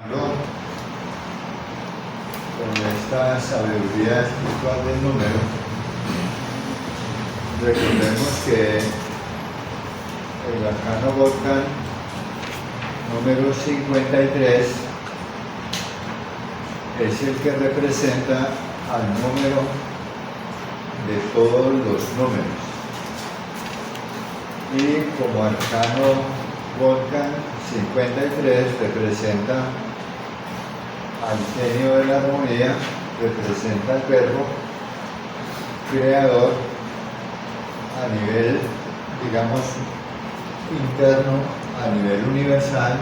Con esta sabiduría espiritual del número, recordemos que el arcano Volcán número 53 es el que representa al número de todos los números, y como arcano Volcán 53 representa al genio de la armonía, representa al verbo creador a nivel, digamos, interno, a nivel universal,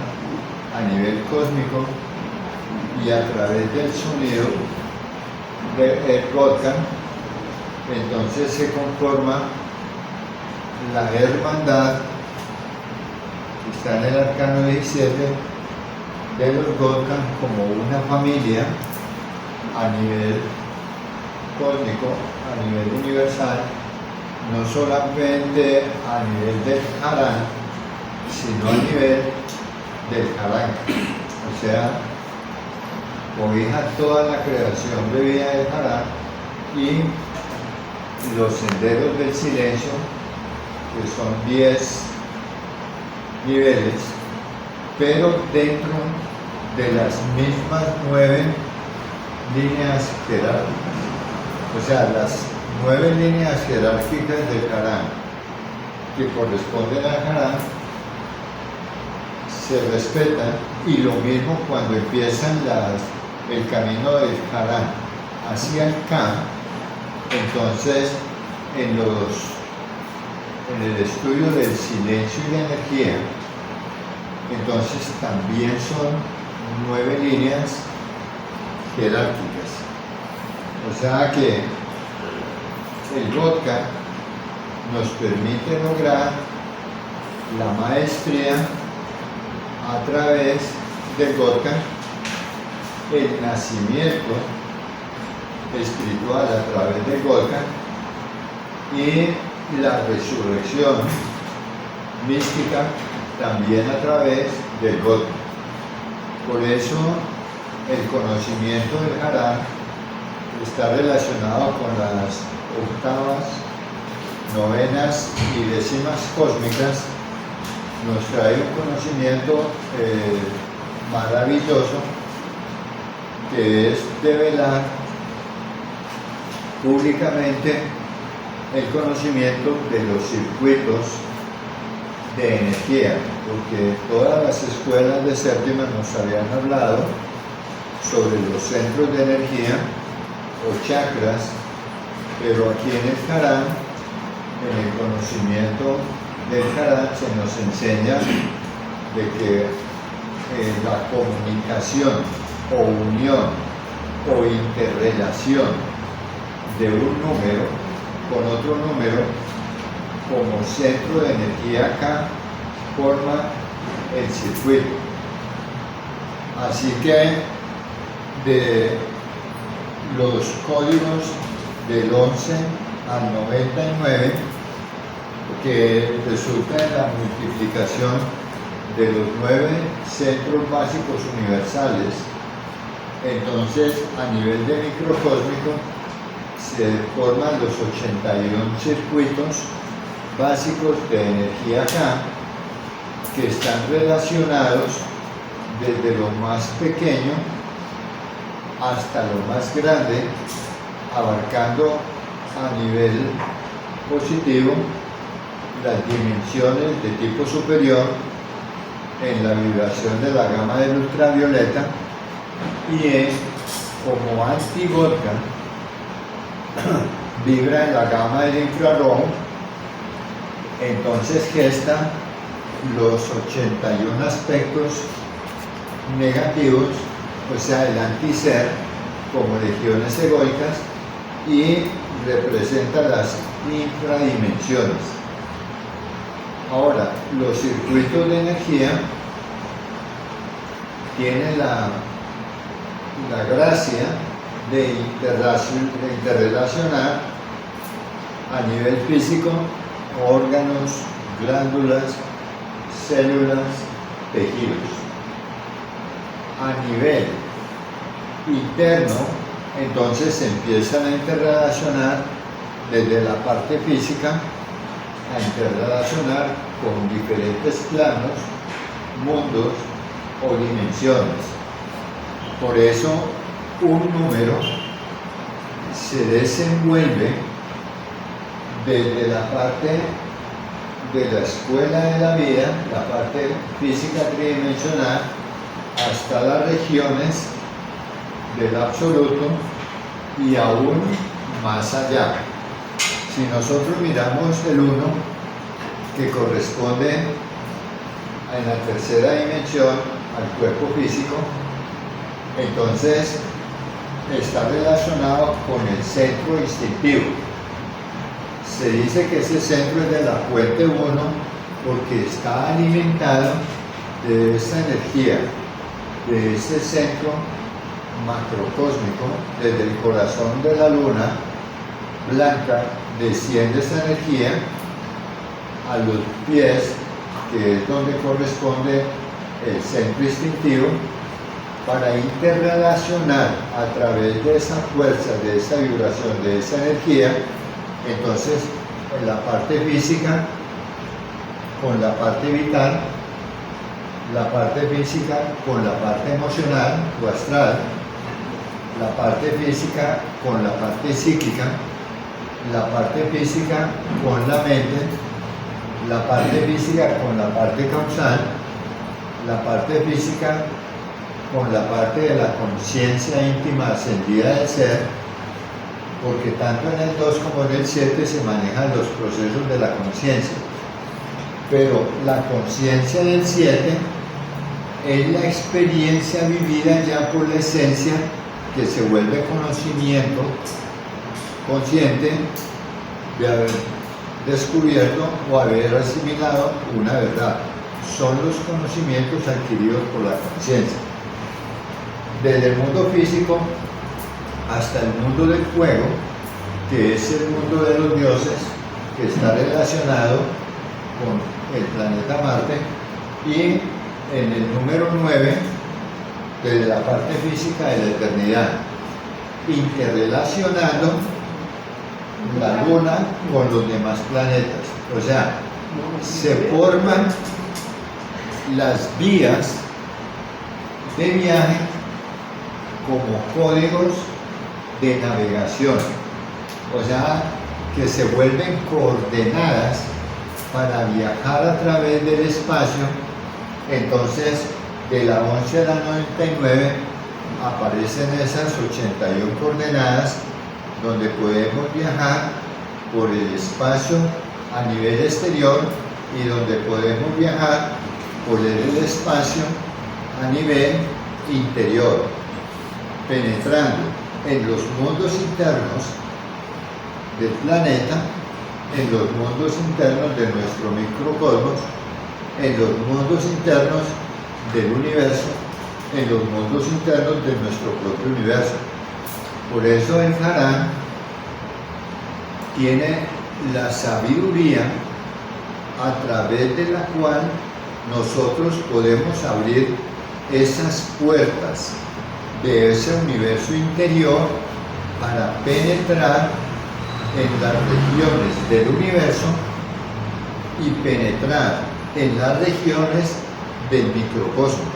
a nivel cósmico, y a través del sonido del Volcán, entonces se conforma la hermandad que está en el arcano 17 de los Volcán, como una familia a nivel cósmico, a nivel universal, no solamente a nivel del Harán, sino a nivel del Harán. O sea, cobija toda la creación de vida del Harán y los senderos del silencio, que son 10 niveles, pero dentro de las mismas 9 líneas jerárquicas. O sea, las 9 líneas jerárquicas del Harán que corresponden al Harán se respetan, y lo mismo cuando empiezan el camino del Harán hacia el Ka. Entonces, en el estudio del silencio y la energía, entonces también son 9 líneas jerárquicas. O sea que el Volcán nos permite lograr la maestría a través del Volcán, el nacimiento espiritual a través del Volcán y la resurrección mística también a través del Volcán. Por eso el conocimiento del Harán está relacionado con las octavas, novenas y décimas cósmicas. Nos trae un conocimiento maravilloso, que es develar públicamente el conocimiento de los circuitos de energía, porque todas las escuelas de séptima nos habían hablado sobre los centros de energía o chakras, pero aquí en el Harán, en el conocimiento del Harán, se nos enseña de que la comunicación o unión o interrelación de un número con otro número como centro de energía acá forma el circuito. Así que de los códigos del 11 al 99, que resulta en la multiplicación de los 9 centros básicos universales, entonces a nivel de microcósmico se forman los 81 circuitos básicos de energía acá, que están relacionados desde lo más pequeño hasta lo más grande, abarcando a nivel positivo las dimensiones de tipo superior en la vibración de la gama del ultravioleta, y es como anti-Volcán vibra en la gama del infrarrojo, entonces gesta los 81 aspectos negativos, o sea, el antiser, como legiones egoicas, y representa las infradimensiones. Ahora, los circuitos de energía tienen la gracia de interrelacionar a nivel físico órganos, glándulas, células, tejidos. a nivel interno, entonces se empiezan a interrelacionar desde la parte física, a interrelacionar con diferentes planos, mundos o dimensiones. Por eso un número se desenvuelve desde la parte de la escuela de la vida, la parte física tridimensional, hasta las regiones del absoluto y aún más allá. Si nosotros miramos el 1, que corresponde en la tercera dimensión al cuerpo físico, entonces está relacionado con el centro instintivo. Se dice que ese centro es de la fuente 1 porque está alimentado de esa energía, de ese centro macrocósmico. Desde el corazón de la luna blanca desciende esa energía a los pies, que es donde corresponde el centro instintivo, para interrelacionar a través de esa fuerza, de esa vibración, de esa energía, entonces en la parte física con la parte vital, la parte física con la parte emocional o astral, la parte física con la parte psíquica, la parte física con la mente, la parte física con la parte causal, la parte física con la parte de la conciencia íntima ascendida del ser, porque tanto en el 2 como en el 7 se manejan los procesos de la conciencia. Pero la conciencia del 7 es la experiencia vivida ya por la esencia, que se vuelve conocimiento consciente de haber descubierto o haber asimilado una verdad. Son los conocimientos adquiridos por la conciencia. Desde el mundo físico hasta el mundo del fuego, que es el mundo de los dioses, que está relacionado con el planeta Marte, y en el número 9, desde la parte física de la eternidad, interrelacionando la Luna con los demás planetas. O sea, se forman las vías de viaje como códigos de navegación, o sea, que se vuelven coordenadas para viajar a través del espacio. Entonces, de la 11 a la 99 aparecen esas 81 coordenadas donde podemos viajar por el espacio a nivel exterior y donde podemos viajar por el espacio a nivel interior, penetrando en los mundos internos del planeta, en los mundos internos de nuestro microcosmos, en los mundos internos del universo, en los mundos internos de nuestro propio universo. Por eso el Harán tiene la sabiduría a través de la cual nosotros podemos abrir esas puertas de ese universo interior para penetrar en las regiones del universo y penetrar en las regiones del microcosmos,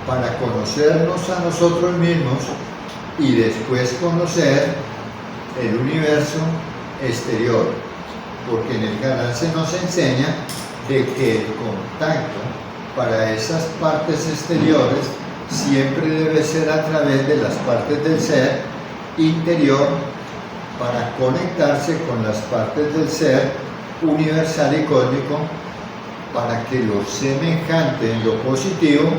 para conocernos a nosotros mismos y después conocer el universo exterior, porque en el canal se nos enseña de que el contacto para esas partes exteriores siempre debe ser a través de las partes del ser interior, para conectarse con las partes del ser universal y cósmico, para que lo semejante en lo positivo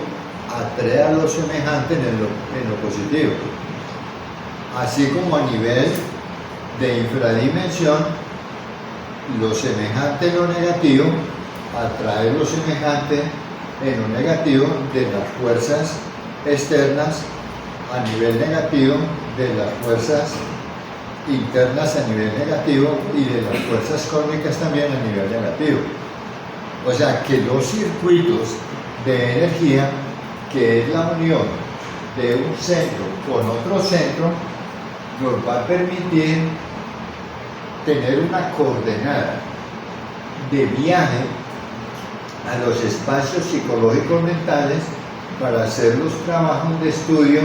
atrae a lo semejante en lo positivo. Así como a nivel de infradimensión, lo semejante en lo negativo atrae lo semejante en lo negativo de las fuerzas externas a nivel negativo, de las fuerzas internas a nivel negativo y de las fuerzas cósmicas también a nivel negativo. O sea que los circuitos de energía que es la unión de un centro con otro centro, nos va a permitir tener una coordenada de viaje a los espacios psicológicos mentales para hacer los trabajos de estudio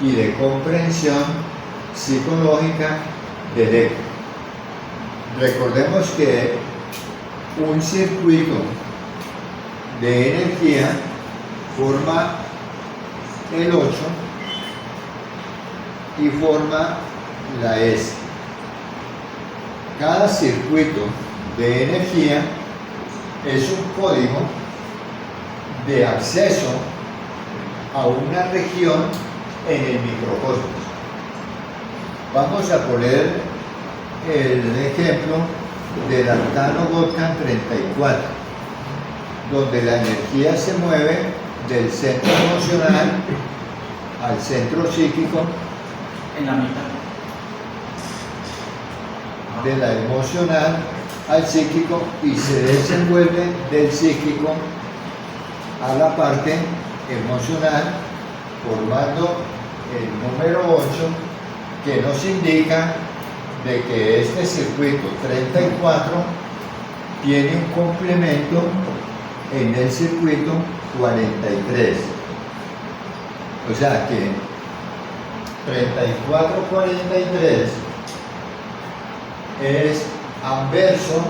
y de comprensión psicológica del ego. Recordemos que un circuito de energía forma el 8 y forma la S. Cada circuito de energía es un código de acceso a una región en el microcosmos. Vamos a poner el ejemplo del arcano Gotkan 34, donde la energía se mueve del centro emocional al centro psíquico, en la mitad. de la emocional al psíquico, y se desenvuelve del psíquico a la parte emocional, formando el número 8, que nos indica de que este circuito 34 tiene un complemento en el circuito 43. O sea que 34-43 es anverso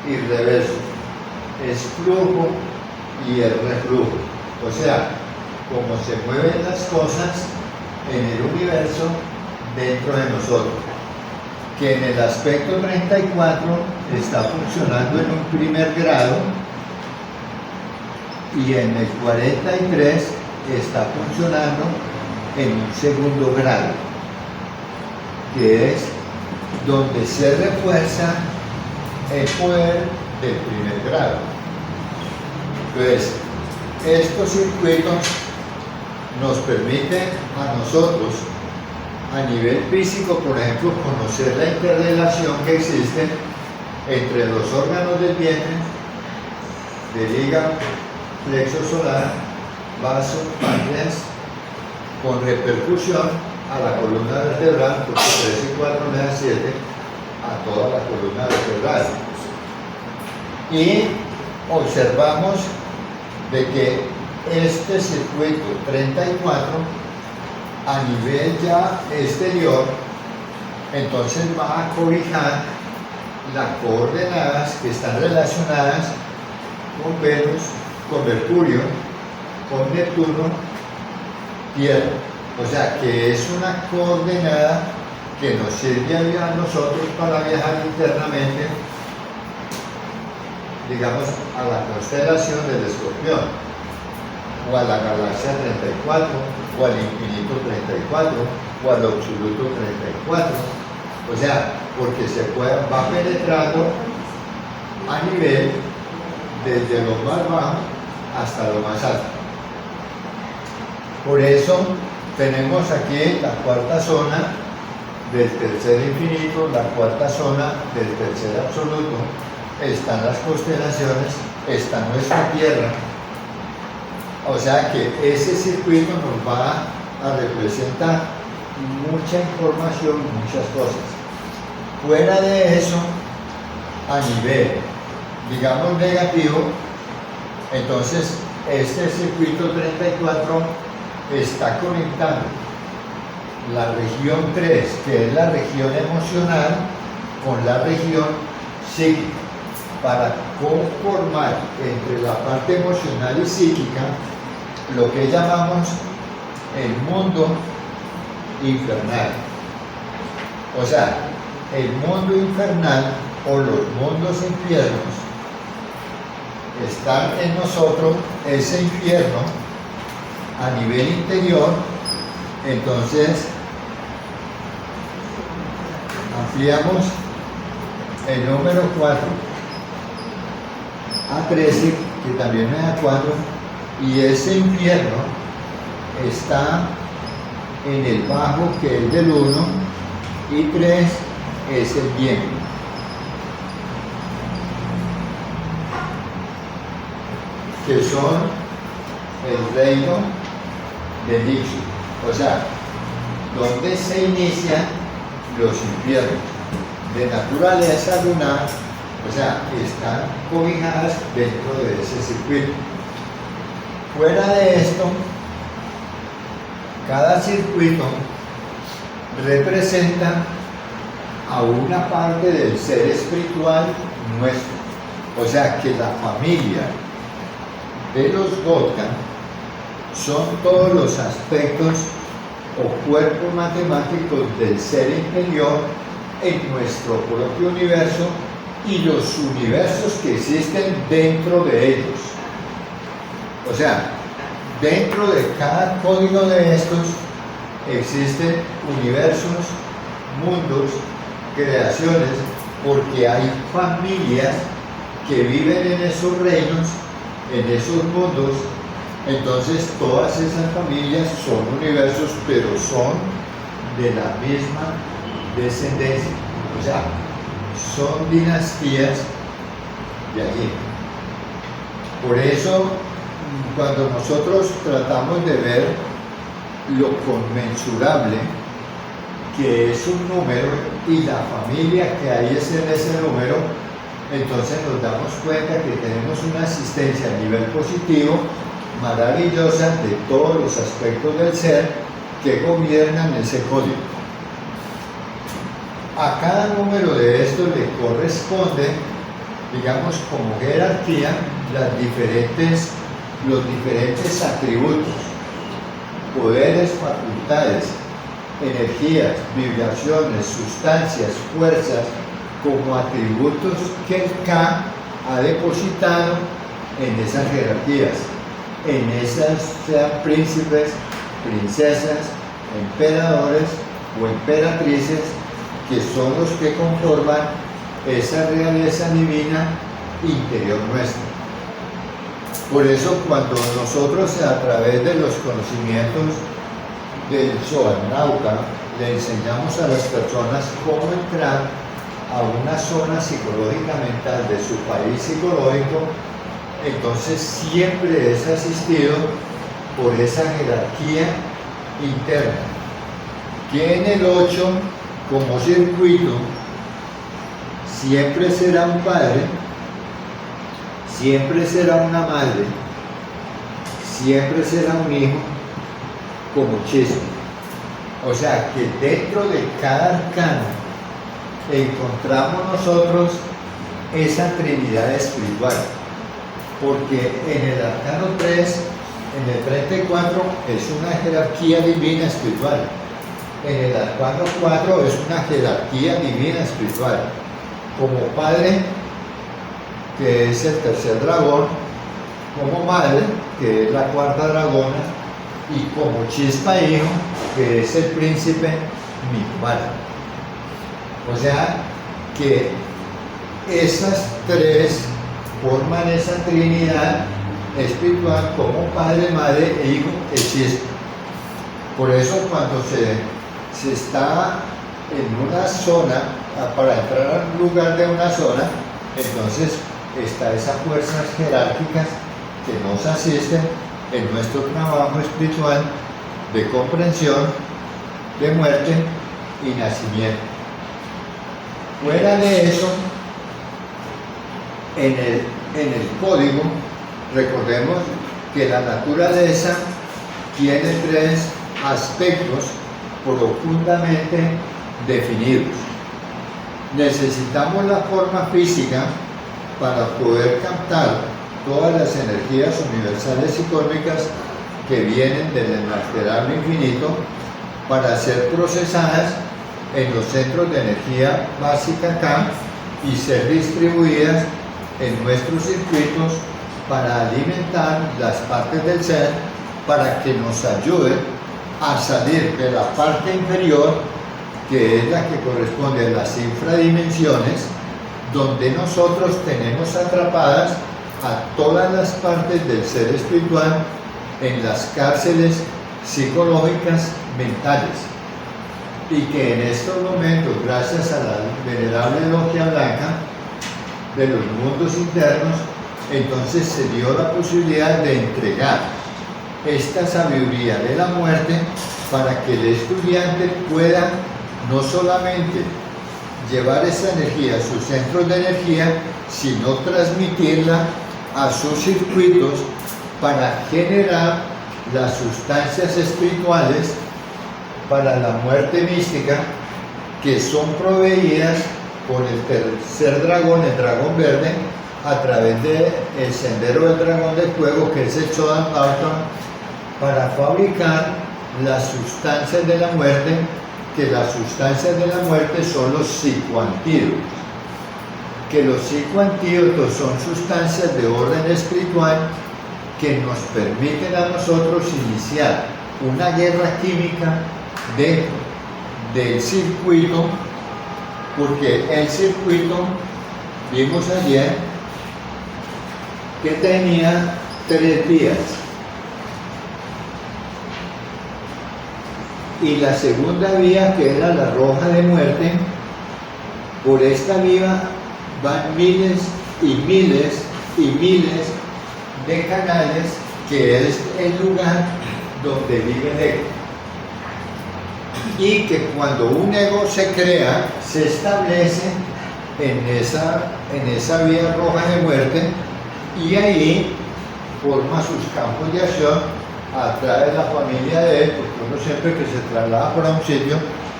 y reverso, es flujo y es reflujo. O sea, como se mueven las cosas en el universo dentro de nosotros, que en el aspecto 34 está funcionando en un primer grado y en el 43 está funcionando en un segundo grado, que es donde se refuerza el poder del primer grado. Entonces, estos circuitos nos permiten a nosotros, a nivel físico, por ejemplo, conocer la interrelación que existe entre los órganos del vientre, del hígado, plexo solar, vaso, páncreas, con repercusión a la columna vertebral, porque 3 y 4 me da 7, a toda la columna vertebral. Y observamos de que este circuito 34, a nivel ya exterior, entonces va a cobijar las coordenadas que están relacionadas con Venus, con Mercurio, con Neptuno, Tierra. O sea que es una coordenada que nos sirve a nosotros para viajar internamente, digamos, a la constelación del Escorpión, o a la galaxia 34, o al infinito 34, o al absoluto 34. O sea, porque va penetrando a nivel desde lo más bajo hasta lo más alto. Por eso tenemos aquí la cuarta zona del tercer infinito, la cuarta zona del tercer absoluto, están las constelaciones, está nuestra Tierra. O sea que ese circuito nos va a representar mucha información, muchas cosas. Fuera de eso, a nivel, digamos, negativo, entonces este circuito 34 está conectando la región 3, que es la región emocional, con la región psíquica, para conformar entre la parte emocional y psíquica lo que llamamos el mundo infernal. O sea, el mundo infernal o los mundos infiernos están en nosotros, ese infierno a nivel interior. Entonces ampliamos el número 4 a 13, que también me da 4, y ese infierno está en el bajo, que es del 1, y 3 es el bien. Que son el reino de Nixu, o sea, donde se inician los infiernos de naturaleza lunar, o sea, están cobijadas dentro de ese circuito. Fuera de esto, cada circuito representa a una parte del ser espiritual nuestro. O sea que la familia de los Gotka son todos los aspectos o cuerpos matemáticos del ser interior en nuestro propio universo y los universos que existen dentro de ellos. O sea, dentro de cada código de estos existen universos, mundos, creaciones, porque hay familias que viven en esos reinos, en esos mundos. Entonces todas esas familias son universos, pero son de la misma descendencia, o sea, son dinastías de allí. Por eso, cuando nosotros tratamos de ver lo conmensurable, que es un número, y la familia que hay es en ese número, entonces nos damos cuenta que tenemos una asistencia a nivel positivo maravillosa de todos los aspectos del ser que gobiernan ese código. A cada número de estos le corresponde, digamos, como jerarquía, los diferentes atributos, poderes, facultades, energías, vibraciones, sustancias, fuerzas, como atributos que el K ha depositado en esas jerarquías, en esas, sean príncipes, princesas, emperadores o emperatrices, que son los que conforman esa realeza divina interior nuestra. Por eso, cuando nosotros, a través de los conocimientos del Zohar Nauka, le enseñamos a las personas cómo entrar a una zona psicológica mental de su país psicológico, entonces siempre es asistido por esa jerarquía interna, que en el 8, como circuito, siempre será un padre, siempre será una madre, siempre será un hijo, como chisme. O sea que dentro de cada arcano encontramos nosotros esa trinidad espiritual, porque en el arcano 3, en el 34, es una jerarquía divina espiritual. En el arcano 4 es una jerarquía divina espiritual. Como padre, que es el tercer dragón, como madre, que es la cuarta dragona, y como chispa hijo, que es el príncipe Mikvah. O sea que esas tres forman esa trinidad espiritual como padre, madre e hijo e chispa. Por eso cuando se está en una zona, para entrar a un lugar de una zona, entonces está esas fuerzas jerárquicas que nos asisten en nuestro trabajo espiritual de comprensión, de muerte y nacimiento. Fuera de eso, en el código, recordemos que la naturaleza tiene tres aspectos profundamente definidos. Necesitamos la forma física para poder captar todas las energías universales y cósmicas que vienen del inalterable infinito para ser procesadas en los centros de energía básica K y ser distribuidas en nuestros circuitos para alimentar las partes del ser, para que nos ayuden a salir de la parte inferior, que es la que corresponde a las infradimensiones, donde nosotros tenemos atrapadas a todas las partes del ser espiritual en las cárceles psicológicas mentales, y que en estos momentos, gracias a la venerable logia blanca de los mundos internos, entonces se dio la posibilidad de entregar esta sabiduría de la muerte para que el estudiante pueda no solamente llevar esa energía a sus centros de energía, sino transmitirla a sus circuitos para generar las sustancias espirituales para la muerte mística, que son proveídas por el tercer dragón, el dragón verde, a través del sendero del dragón de fuego, que es el Chodan Dalton, para fabricar las sustancias de la muerte, que las sustancias de la muerte son los psicoantídotos. Que los psicoantídotos son sustancias de orden espiritual que nos permiten a nosotros iniciar una guerra química dentro del circuito, porque el circuito, vimos ayer, que tenía 3 vías. Y la segunda vía, que era la roja de muerte, por esta vía van miles y miles y miles de canales, que es el lugar donde vive el ego. Y que cuando un ego se crea, se establece en esa vía roja de muerte, y ahí forma sus campos de acción, atrae la familia de él, porque uno siempre que se traslada para un sitio,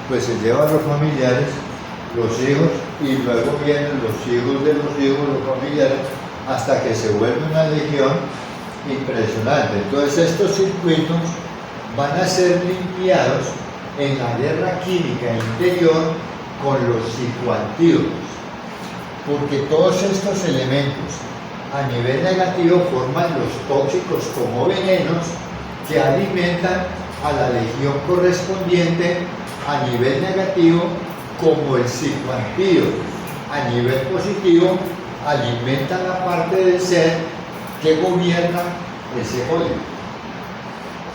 pues se lleva a los familiares, los hijos, y luego vienen los hijos de los hijos, los familiares, hasta que se vuelve una legión impresionante. Entonces estos circuitos van a ser limpiados en la guerra química interior con los psicoantídotos, porque todos estos elementos a nivel negativo forman los tóxicos como venenos que alimentan a la legión correspondiente a nivel negativo, como el psicoantídoto a nivel positivo alimenta la parte del ser que gobierna ese código.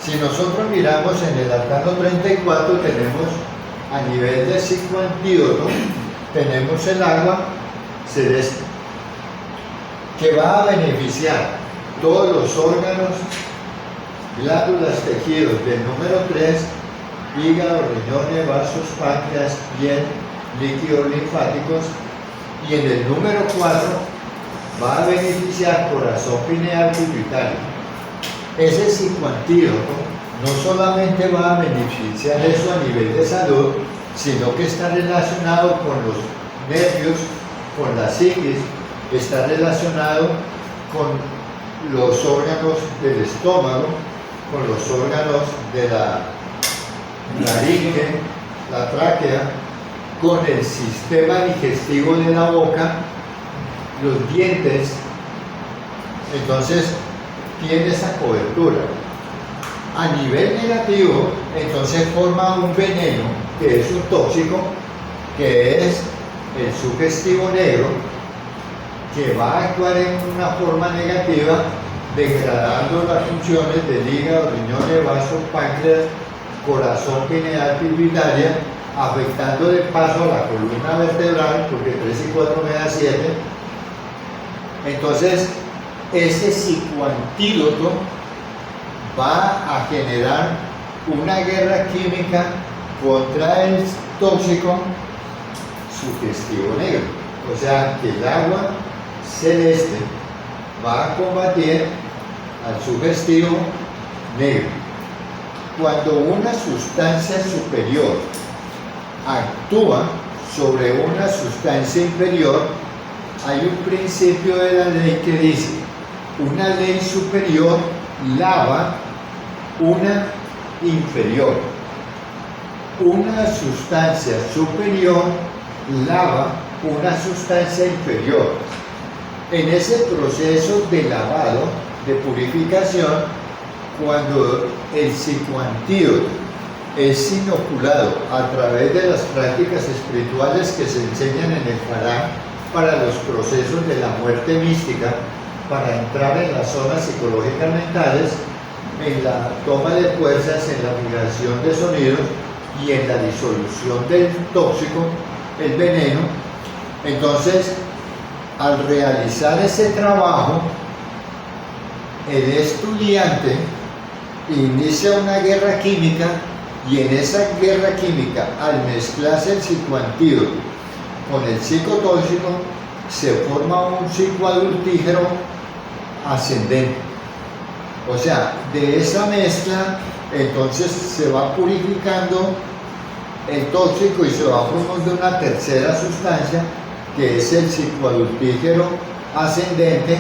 Si nosotros miramos en el arcano 34, tenemos a nivel de psicoantídoto, tenemos el agua celeste, que va a beneficiar todos los órganos, glándulas, tejidos del número 3, hígado, riñones, vasos, páncreas, piel, líquidos linfáticos, y en el número 4 va a beneficiar corazón, pineal, pituitario. Ese psicoantídoto no solamente va a beneficiar eso a nivel de salud, sino que está relacionado con los nervios, con la psiquis, está relacionado con los órganos del estómago, con los órganos de la laringe, la tráquea, con el sistema digestivo de la boca, los dientes. Entonces tiene esa cobertura. A nivel negativo, entonces forma un veneno, que es un tóxico, que es el sugestivo negro, que va a actuar en una forma negativa, degradando las funciones del hígado, riñones, vasos, páncreas, corazón, pineal, pituitaria, afectando de paso a la columna vertebral, porque 3 y 4 me da 7. Entonces, ese psicoantídoto va a generar una guerra química contra el tóxico sugestivo negro. O sea, que el agua celeste va a combatir al sugestivo negro. Cuando una sustancia superior actúa sobre una sustancia inferior, hay un principio de la ley que dice: una ley superior lava una inferior. Una sustancia superior lava una sustancia inferior. En ese proceso de lavado, de purificación, cuando el psicoantídoto es inoculado a través de las prácticas espirituales que se enseñan en el Farán para los procesos de la muerte mística, para entrar en las zonas psicológicas mentales, en la toma de fuerzas, en la migración de sonidos y en la disolución del tóxico, el veneno. Entonces, al realizar ese trabajo, el estudiante inicia una guerra química, y en esa guerra química, al mezclarse el psicoantídoto con el psicotóxico, se forma un psicoadultígero ascendente. O sea, de esa mezcla, entonces se va purificando el tóxico y se va formando una tercera sustancia, que es el psicoadultígero ascendente,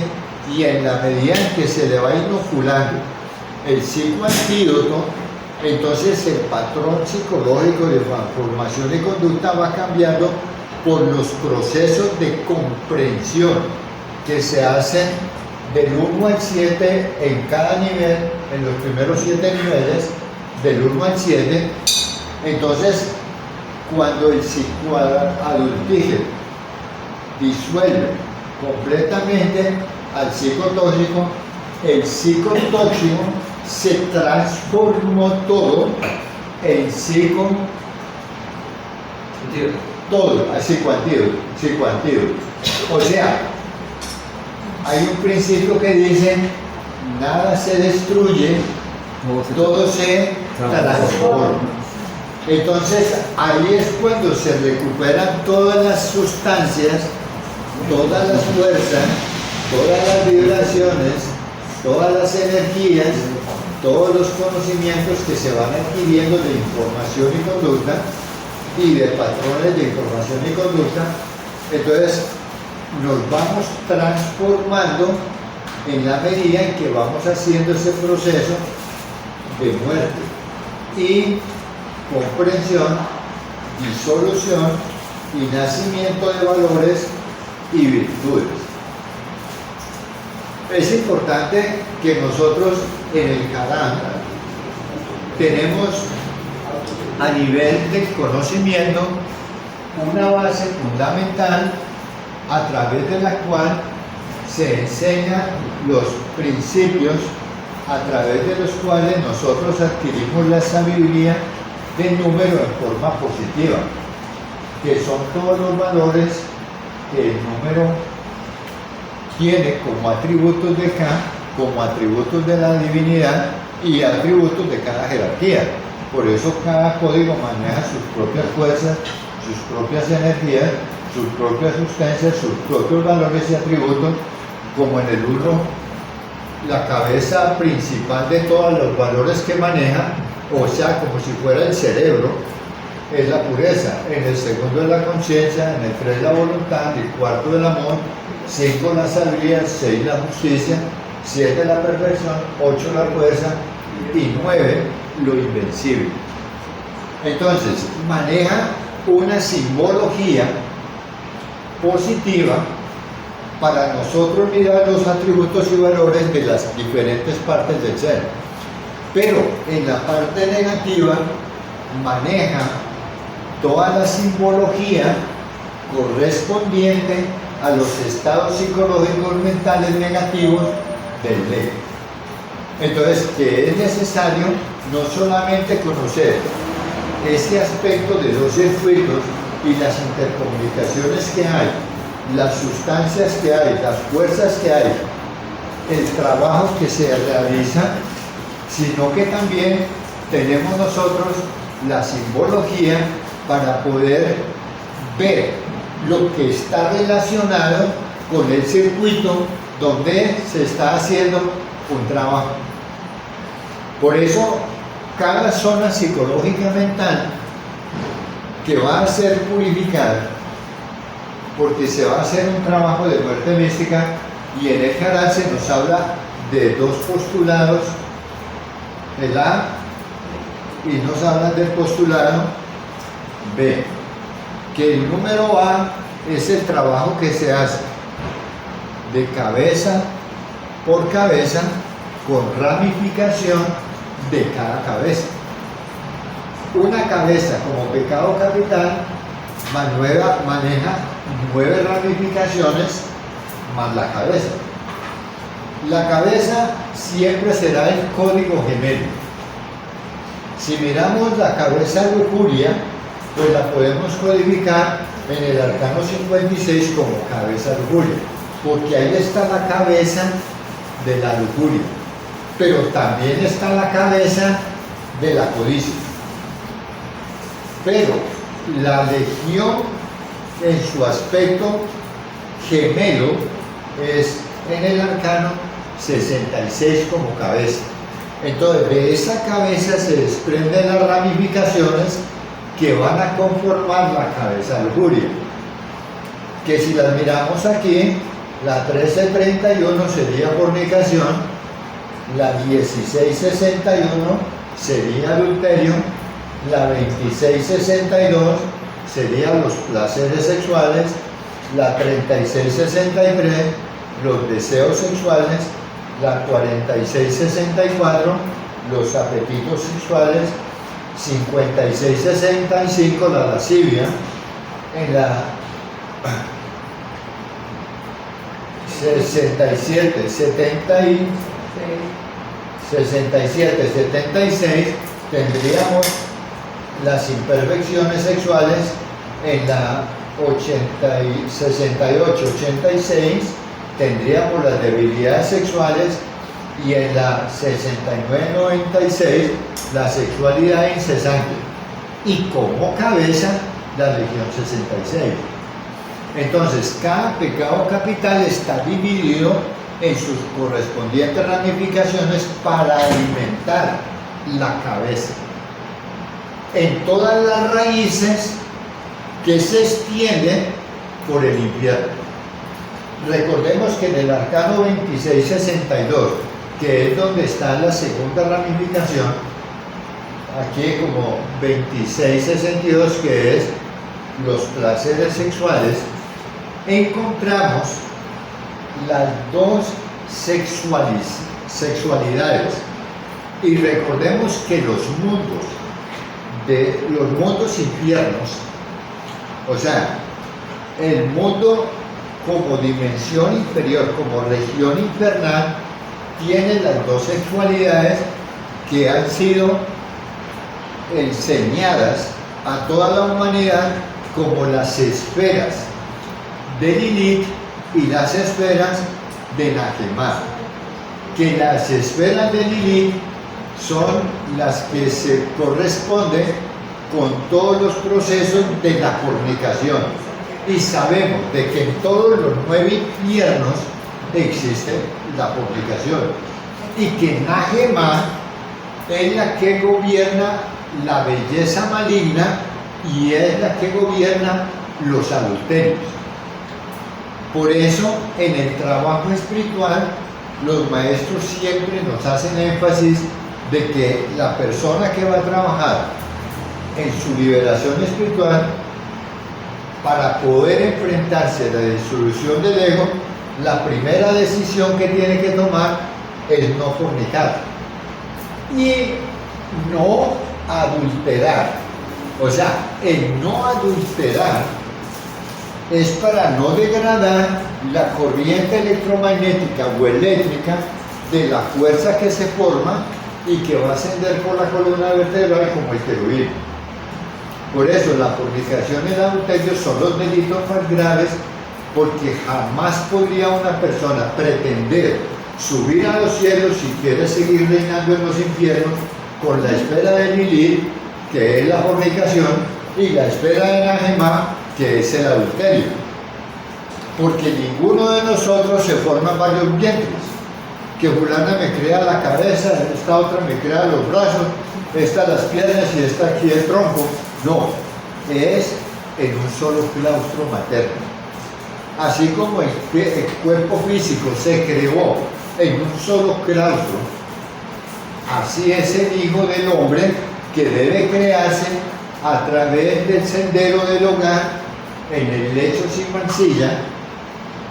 y en la medida en que se le va inoculando el psicoantídoto, entonces el patrón psicológico de formación y conducta va cambiando por los procesos de comprensión que se hacen del 1 al 7 en cada nivel, en los primeros 7 niveles, del 1 al 7. Entonces, cuando el psicoadultígero disuelve completamente al psicotóxico, el psicotóxico se transformó todo en psicoantídoto. O sea, hay un principio que dice: nada se destruye, todo se transforma. Entonces, ahí es cuando se recuperan todas las sustancias, todas las fuerzas, todas las vibraciones, todas las energías, todos los conocimientos que se van adquiriendo de información y conducta, y de patrones de información y conducta. Entonces nos vamos transformando en la medida en que vamos haciendo ese proceso de muerte y comprensión, disolución y nacimiento de valores y virtudes. Es importante que nosotros en el Karán tenemos a nivel del conocimiento una base fundamental a través de la cual se enseñan los principios a través de los cuales nosotros adquirimos la sabiduría del número en forma positiva, que son todos los valores que el número tiene como atributos de K, como atributos de la divinidad y atributos de cada jerarquía. Por eso cada código maneja sus propias fuerzas, sus propias energías, sus propias sustancias, sus propios valores y atributos, como en el uno, la cabeza principal de todos los valores que maneja, o sea, como si fuera el cerebro, es la pureza. En el segundo es la conciencia, en el 3 la voluntad, en el cuarto el amor, 5 la sabiduría, 6 la justicia, 7 la perfección, 8 la fuerza y 9 lo invencible. Entonces, maneja una simbología positiva para nosotros mirar los atributos y valores de las diferentes partes del ser. Pero en la parte negativa maneja toda la simbología correspondiente a los estados psicológicos mentales negativos del ego. Entonces, que es necesario no solamente conocer ese aspecto de los circuitos y las intercomunicaciones que hay, las sustancias que hay, las fuerzas que hay, el trabajo que se realiza, sino que también tenemos nosotros la simbología para poder ver lo que está relacionado con el circuito donde se está haciendo un trabajo. Por eso, cada zona psicológica mental que va a ser purificada, porque se va a hacer un trabajo de muerte mística, y en el Karán se nos habla de dos postulados, el A, y nos hablan del postulado B, que el número A es el trabajo que se hace de cabeza por cabeza con ramificación de cada cabeza. Una cabeza como pecado capital maneja 9 ramificaciones más la cabeza. La cabeza siempre será el código gemelo. Si miramos la cabeza lujuria, pues la podemos codificar en el arcano 56 como cabeza lujuria, porque ahí está la cabeza de la lujuria. pero también está la cabeza de la codicia. Pero la legión en su aspecto gemelo es en el arcano 66 como cabeza. Entonces de esa cabeza se desprenden las ramificaciones que van a conformar la cabeza lujuria, que si las miramos aquí, la 1331 sería fornicación, la 1661 sería adulterio, la 2662 serían los placeres sexuales, la 3663 los deseos sexuales, la 4664 los apetitos sexuales, 5665 la lascivia, en la 6776 tendríamos las imperfecciones sexuales, en la 68-86 tendríamos las debilidades sexuales y en la 69-96 la sexualidad incesante y como cabeza la legión 66. Entonces cada pecado capital está dividido en sus correspondientes ramificaciones para alimentar la cabeza en todas las raíces que se extienden por el infierno. Recordemos que en el arcano 2662, que es donde está la segunda ramificación, aquí como 2662, que es los placeres sexuales, encontramos las dos sexualidades. Y recordemos que los mundos infiernos, o sea, el mundo como dimensión inferior, como región infernal, tiene las dos sexualidades que han sido enseñadas a toda la humanidad como las esferas de Lilith y las esferas de Nahemá, que las esferas de Lilith son las que se corresponden con todos los procesos de la fornicación, y sabemos de que en todos los 9 infiernos existe la fornicación, y que Nahemá es la que gobierna la belleza maligna y es la que gobierna los adulterios. Por eso en el trabajo espiritual los maestros siempre nos hacen énfasis de que la persona que va a trabajar en su liberación espiritual, para poder enfrentarse a la disolución del ego, la primera decisión que tiene que tomar es no fornicar y no adulterar. O sea, el no adulterar es para no degradar la corriente electromagnética o eléctrica de la fuerza que se forma y que va a ascender por la columna vertebral como el querubín. Por eso la fornicación y el adulterio son los delitos más graves, porque jamás podría una persona pretender subir a los cielos si quiere seguir reinando en los infiernos con la esfera de Lilith, que es la fornicación, y la esfera de Nahemá, que es el adulterio. Porque ninguno de nosotros se forma en varios vientres. Que fulana me crea la cabeza, esta otra me crea los brazos, esta las piernas y esta aquí el tronco. No, es en un solo claustro materno. Así como el cuerpo físico se creó en un solo claustro, así es el Hijo del Hombre, que debe crearse a través del sendero del hogar, en el lecho sin mancilla,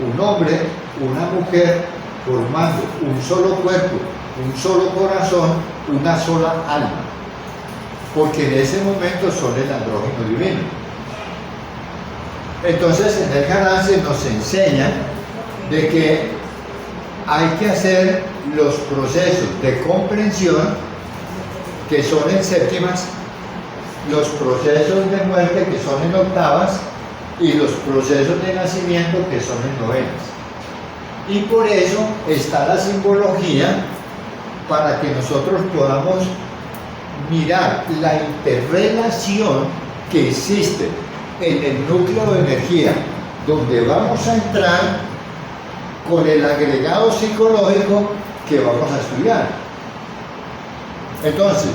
un hombre, una mujer, formando un solo cuerpo, un solo corazón, una sola alma, porque en ese momento son el andrógeno divino. Entonces en el Corán se nos enseña de que hay que hacer los procesos de comprensión, que son en séptimas, los procesos de muerte, que son en octavas, y los procesos de nacimiento, que son en novenas. Y por eso está la simbología para que nosotros podamos mirar la interrelación que existe en el núcleo de energía, donde vamos a entrar con el agregado psicológico que vamos a estudiar. Entonces,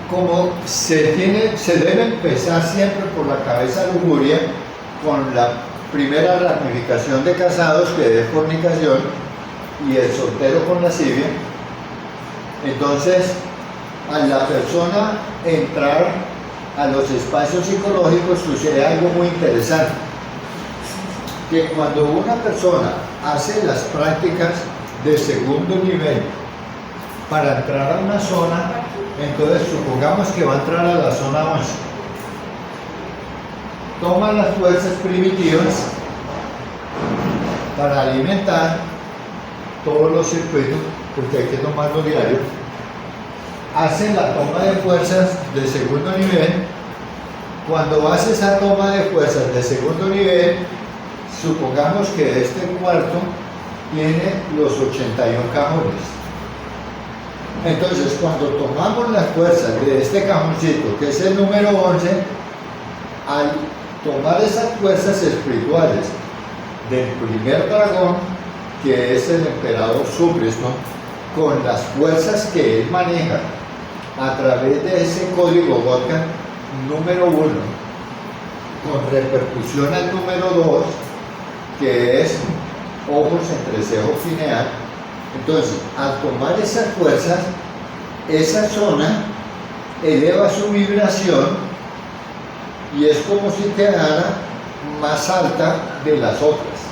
como se debe empezar siempre por la cabeza lujuria, con la primera ramificación de casados, que es fornicación, y el soltero con lascivia. Entonces, a la persona entrar a los espacios psicológicos sucede algo muy interesante, que cuando una persona hace las prácticas de segundo nivel para entrar a una zona, entonces supongamos que va a entrar a la zona 11, toma las fuerzas primitivas para alimentar todos los circuitos, porque hay que tomarlo diario, hacen la toma de fuerzas de segundo nivel. Cuando hace esa toma de fuerzas de segundo nivel, supongamos que este cuarto tiene los 81 cajones. Entonces, cuando tomamos las fuerzas de este cajoncito, que es el número 11, al tomar esas fuerzas espirituales del primer dragón, que es el emperador Subristo, con las fuerzas que él maneja a través de ese código Vodka número 1, con repercusión al número 2, que es ojos, entrecejo, pineal. Entonces, al tomar esas fuerzas, esa zona eleva su vibración y es como si quedara más alta de las otras,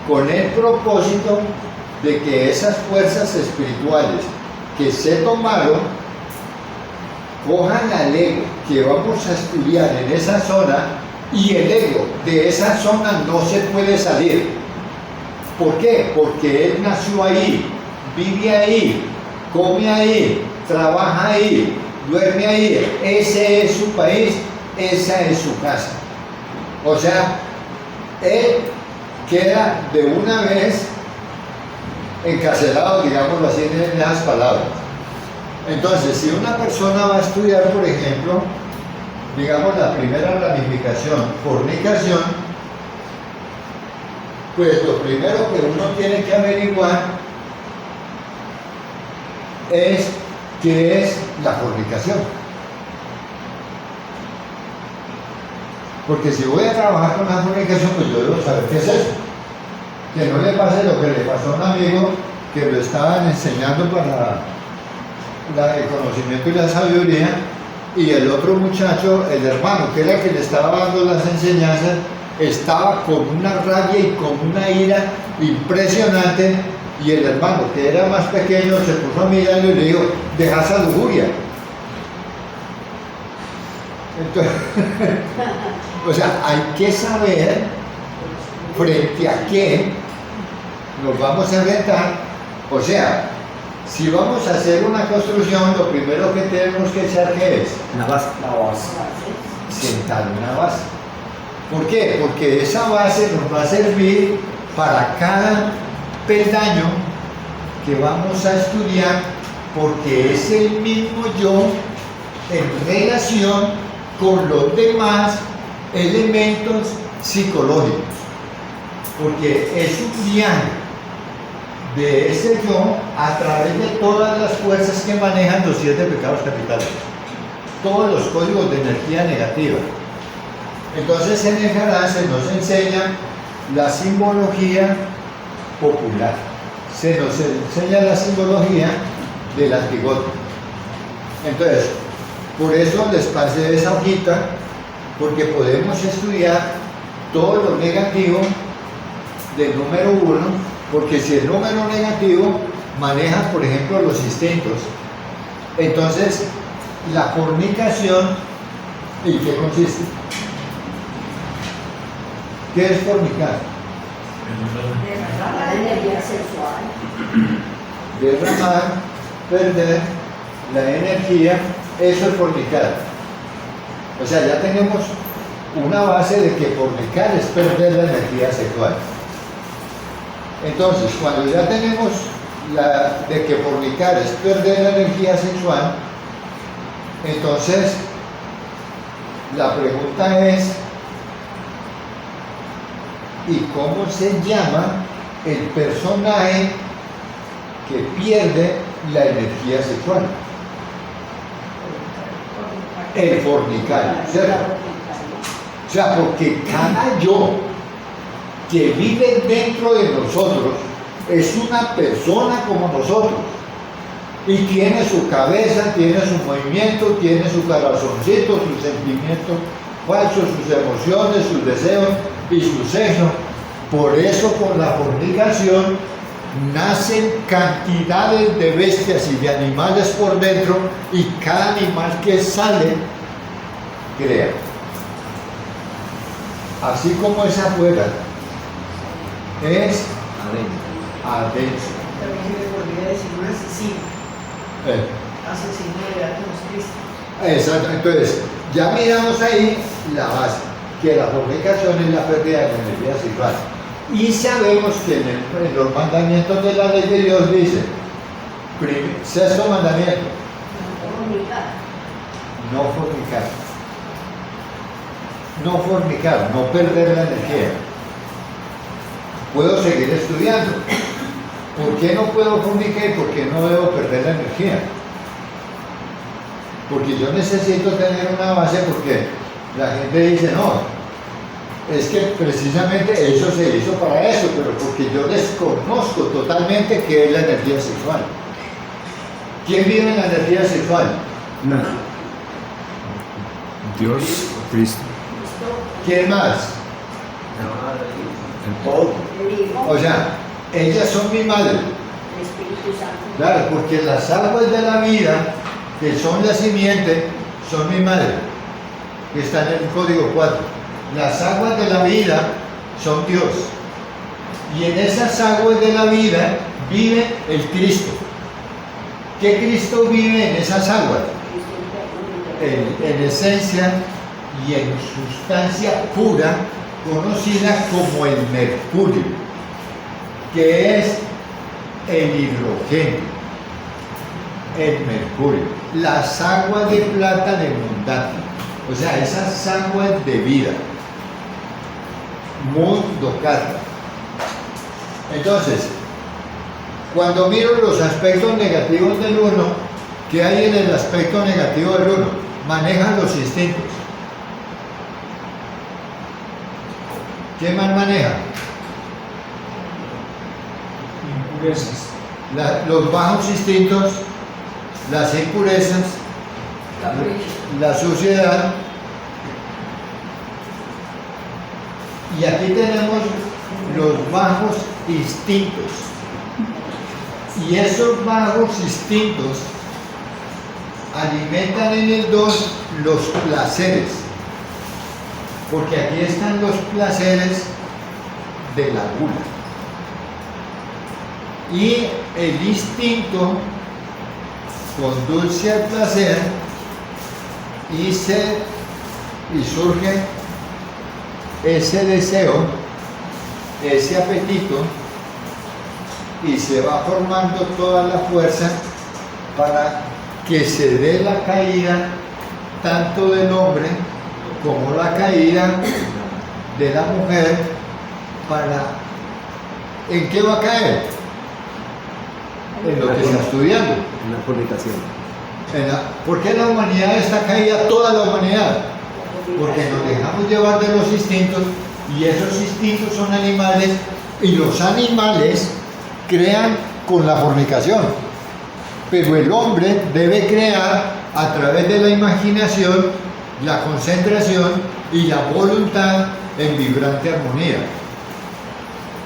con el propósito de que esas fuerzas espirituales que se tomaron cojan al ego que vamos a estudiar en esa zona, y el ego de esa zona no se puede salir. ¿Por qué? Porque él nació ahí, vive ahí, come ahí, trabaja ahí, duerme ahí. Ese es su país, esa es su casa. O sea, él queda de una vez encarcelado, digámoslo así, en esas palabras. Entonces, si una persona va a estudiar, por ejemplo, digamos la primera ramificación, fornicación, pues lo primero que uno tiene que averiguar es qué es la fornicación. Porque si voy a trabajar con la fornicación, pues yo debo saber qué es eso. Que no le pase lo que le pasó a un amigo que lo estaban enseñando para el conocimiento y la sabiduría, y el otro muchacho, el hermano, que era el que le estaba dando las enseñanzas, estaba con una rabia y con una ira impresionante, y el hermano, que era más pequeño, se puso a mirarlo y le dijo: deja esa lujuria. Entonces, o sea, hay que saber frente a qué nos vamos a enfrentar. O sea, si vamos a hacer una construcción, lo primero que tenemos que echar, ¿qué es? Una base. Sentar una base. ¿Por qué? Porque esa base nos va a servir para cada peldaño que vamos a estudiar, porque es el mismo yo en relación con los demás elementos psicológicos, porque es un viaje de ese yo a través de todas las fuerzas que manejan los 7 pecados capitales, todos los códigos de energía negativa. Entonces en el Jara se nos enseña la simbología popular, se nos enseña la simbología del antigote. Entonces, por eso les pasé esa hojita, porque podemos estudiar todo lo negativo del número 1, porque si el número negativo maneja, por ejemplo, los instintos, entonces la fornicación, ¿en qué consiste? ¿Qué es fornicar? Derramar energía sexual. Derramar, perder la energía, eso es fornicar. O sea, ya tenemos una base de que fornicar es perder la energía sexual. Entonces, cuando ya tenemos de que fornicar es perder la energía sexual, entonces la pregunta es, ¿y cómo se llama el personaje que pierde la energía sexual? El fornicario, ¿cierto? O sea, porque cada yo que vive dentro de nosotros es una persona como nosotros y tiene su cabeza, tiene su movimiento, tiene su corazoncito, sus sentimientos falsos, sus emociones, sus deseos y su sexo. Por eso con la fornicación nacen cantidades de bestias y de animales por dentro y cada animal que sale crea. Así como es afuera, es adentro. También se me olvida decir un asesino. Asesino de edad como es Cristo. Exacto, entonces ya miramos ahí la base, que la fornicación es la pérdida de la energía sexual. Y sabemos que en los mandamientos de la ley de Dios dice, sexto mandamiento, no fornicar. No fornicar, no perder la energía. Puedo seguir estudiando. ¿Por qué no puedo fornicar y por qué no debo perder la energía? Porque yo necesito tener una base, porque la gente dice, no, es que precisamente eso se hizo para eso, pero porque yo desconozco totalmente qué es la energía sexual. ¿Quién vive en la energía sexual? Nada. Dios, Cristo. ¿Quién más? El Padre. O sea, ellas son mi madre. El Espíritu Santo. Claro, porque las aguas de la vida, que son la simiente, son mi madre, que está en el código 4. Las aguas de la vida son Dios. Y en esas aguas de la vida vive el Cristo. ¿Qué Cristo vive en esas aguas? En esencia y en sustancia pura, conocida como el mercurio, que es el hidrógeno, el mercurio, las aguas de plata de Mundatia, o sea, esas aguas de vida, mundo carta. Entonces, cuando miro los aspectos negativos del uno, ¿qué hay en el aspecto negativo del uno? Maneja los instintos. ¿Qué más maneja? Impurezas. Los bajos instintos, las impurezas, la suciedad. Y aquí tenemos los bajos instintos. Y esos bajos instintos alimentan en el 2 los placeres. Porque aquí están los placeres de la gula. Y el instinto conduce al placer y surge ese deseo, ese apetito, y se va formando toda la fuerza para que se dé la caída tanto del hombre como la caída de la mujer. ¿En qué va a caer? En lo que está estudiando. En la fornicación. ¿Por qué la humanidad está caída? Toda la humanidad. Porque nos dejamos llevar de los instintos, y esos instintos son animales, y los animales crean con la fornicación. Pero el hombre debe crear a través de la imaginación, la concentración y la voluntad en vibrante armonía.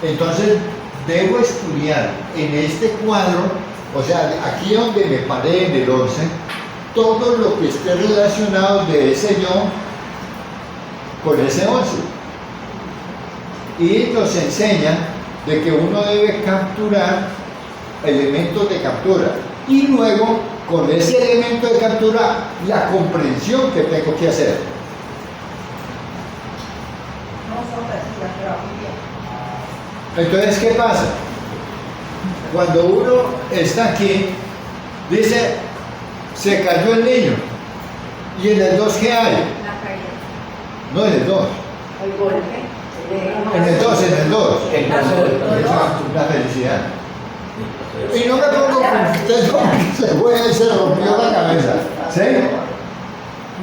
Entonces debo estudiar en este cuadro, o sea, aquí donde me paré en el 11, todo lo que esté relacionado de ese yo con ese 11. Y nos enseña de que uno debe capturar elementos de captura, y luego con ese elemento de captura la comprensión que tengo que hacer. Entonces, ¿qué pasa? cuando uno está aquí, dice, se cayó el niño. ¿Y en el 2 qué hay? La caída. No en el 2. El golpe. En el 2, en el 2. El dolor. La felicidad. Y no me pongo con se rompió la cabeza. ¿Sí?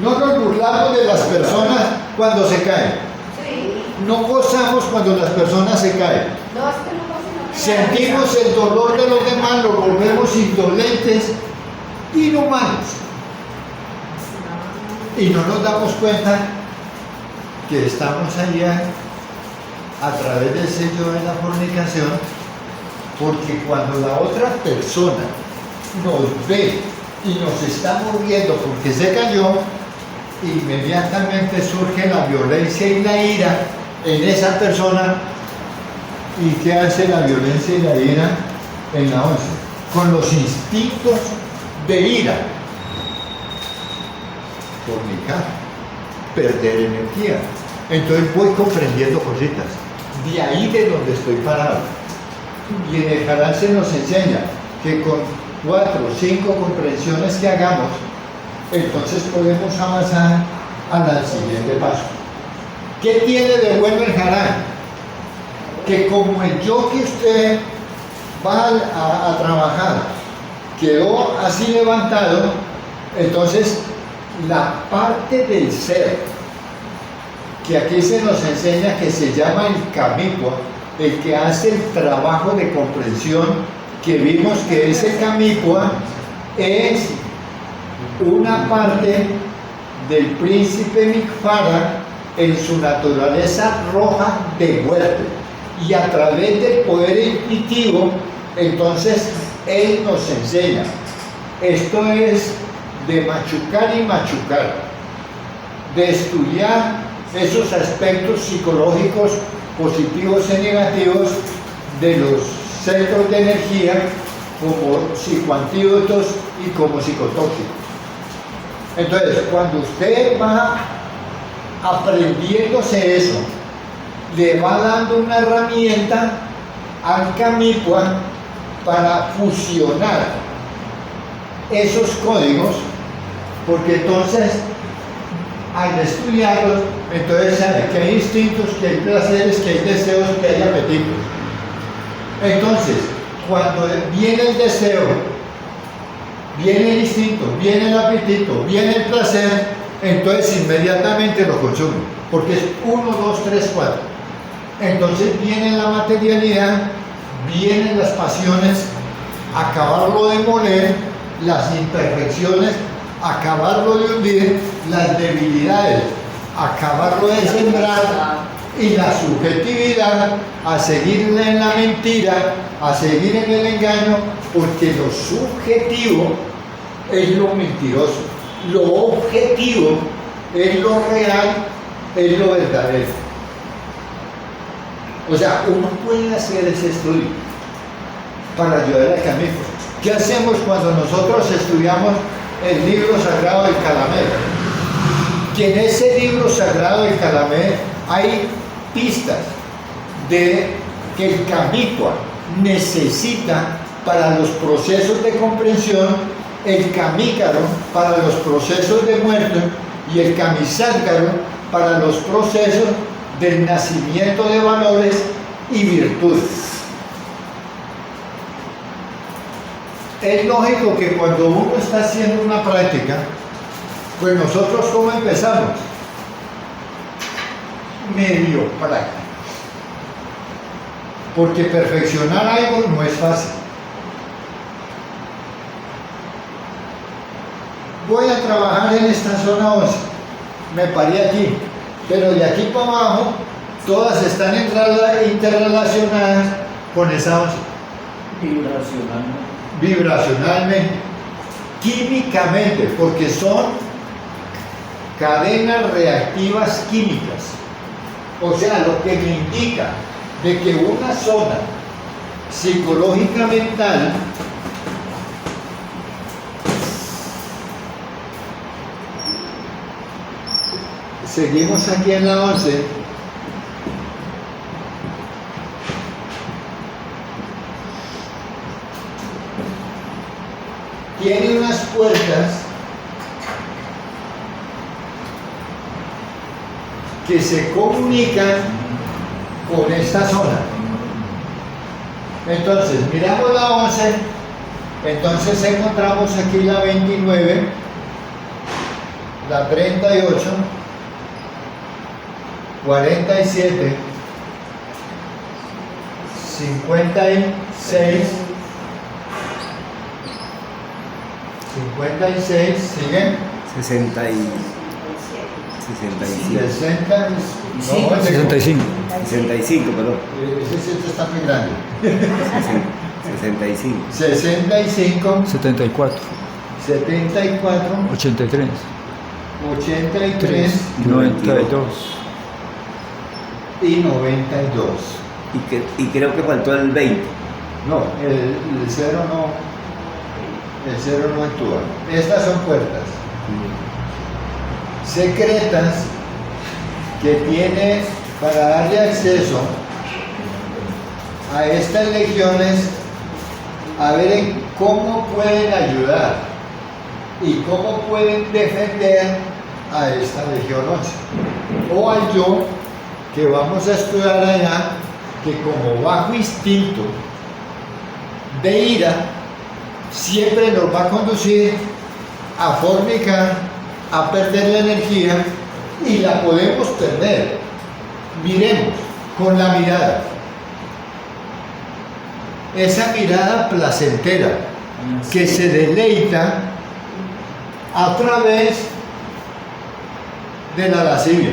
No nos burlamos de las personas cuando se caen. Sí. No gozamos cuando las personas se caen. No, es que no pasa nada. Sentimos el dolor de los demás, los volvemos indolentes, inhumanos. Y no nos damos cuenta que estamos allá a través del sello de la fornicación, porque cuando la otra persona nos ve y nos está moviendo porque se cayó, inmediatamente surge la violencia y la ira en esa persona. ¿Y qué hace la violencia y la ira en la 11? Con los instintos de ira. Fornicar, perder energía. Entonces voy comprendiendo cositas. De ahí de donde estoy parado. Y en el canal se nos enseña que con 4 o 5 comprensiones que hagamos, entonces podemos avanzar al siguiente paso. ¿Qué tiene de bueno el Harán? Que como el yo que usted va a trabajar quedó así levantado, entonces la parte del ser que aquí se nos enseña, que se llama el Kamipua, el que hace el trabajo de comprensión, que vimos que ese Kamipua es una parte del príncipe Mikfara en su naturaleza roja de muerte, y a través del poder intuitivo, entonces él nos enseña. Esto es de machucar y machucar, de estudiar esos aspectos psicológicos positivos y negativos de los centros de energía como psicoantídotos y como psicotóxicos. Entonces, cuando usted va aprendiéndose eso, le va dando una herramienta al Kamipua para fusionar esos códigos, porque entonces al estudiarlos, entonces sabe que hay instintos, que hay placeres, que hay deseos, que hay apetitos. Entonces, cuando viene el deseo, viene el instinto, viene el apetito, viene el placer, entonces inmediatamente lo consume, porque es 1, 2, 3, 4. Entonces viene la materialidad, vienen las pasiones, acabarlo de moler, las imperfecciones, acabarlo de hundir, las debilidades, acabarlo de sembrar, y la subjetividad, a seguirle en la mentira, a seguir en el engaño, porque lo subjetivo es lo mentiroso, lo objetivo es lo real, es lo verdadero. O sea, uno puede hacer ese estudio para ayudar al camino. ¿Qué hacemos cuando nosotros estudiamos el libro sagrado del Calamé? Que en ese libro sagrado del Calamé hay pistas de que el Kamipua necesita para los procesos de comprensión, el Kamícaro para los procesos de muerte y el Kamisánkaro para los procesos del nacimiento de valores y virtudes. Es lógico que cuando uno está haciendo una práctica, pues nosotros ¿cómo empezamos? Medio práctica. Porque perfeccionar algo no es fácil. Voy a trabajar en esta zona 11, me paré aquí, pero de aquí para abajo todas están interrelacionadas con esa 11. Vibracionalmente, químicamente, porque son cadenas reactivas químicas. O sea, lo que me indica de que una zona psicológica mental seguimos aquí en la 11. puertas que se comunican con esta zona. Entonces, miramos la 11, entonces encontramos aquí la 29, la 38, 47, 56, 56, ¿siguen? 60 y 65. 60, Sí. no, 65. 65, perdón. ese sitio está muy grande. 65. 65, 74, 74, 83, 83 92. y 92. Y creo que faltó el 20. No, el cero no. El cero no actúa. Estas son puertas secretas que tiene para darle acceso a estas legiones a ver en cómo pueden ayudar y cómo pueden defender a esta legión 11 o al yo que vamos a estudiar allá, que como bajo instinto de ira siempre nos va a conducir a fornicar, a perder la energía, y la podemos perder. Miremos con la mirada, esa mirada placentera que se deleita a través de la lascivia,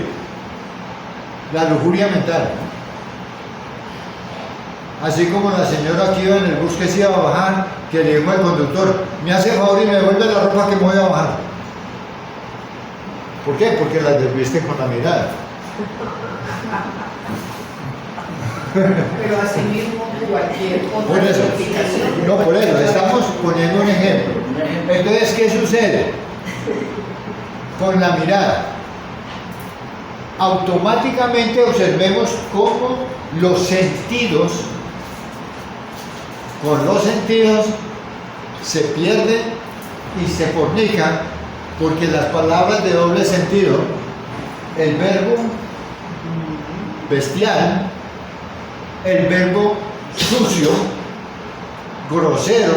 la lujuria mental. Así como la señora que iba en el bus que se iba a bajar, que le dijo al conductor: me hace favor y me devuelve la ropa que me voy a bajar. ¿Por qué? Porque la desviste con la mirada. Pero así mismo cualquier Por otra eso, explicación. no, por eso, estamos poniendo un ejemplo. Entonces, ¿qué sucede? Con la mirada, automáticamente observemos cómo los sentidos, con los sentidos, se pierden y se fornican, porque las palabras de doble sentido, el verbo bestial, el verbo sucio, grosero,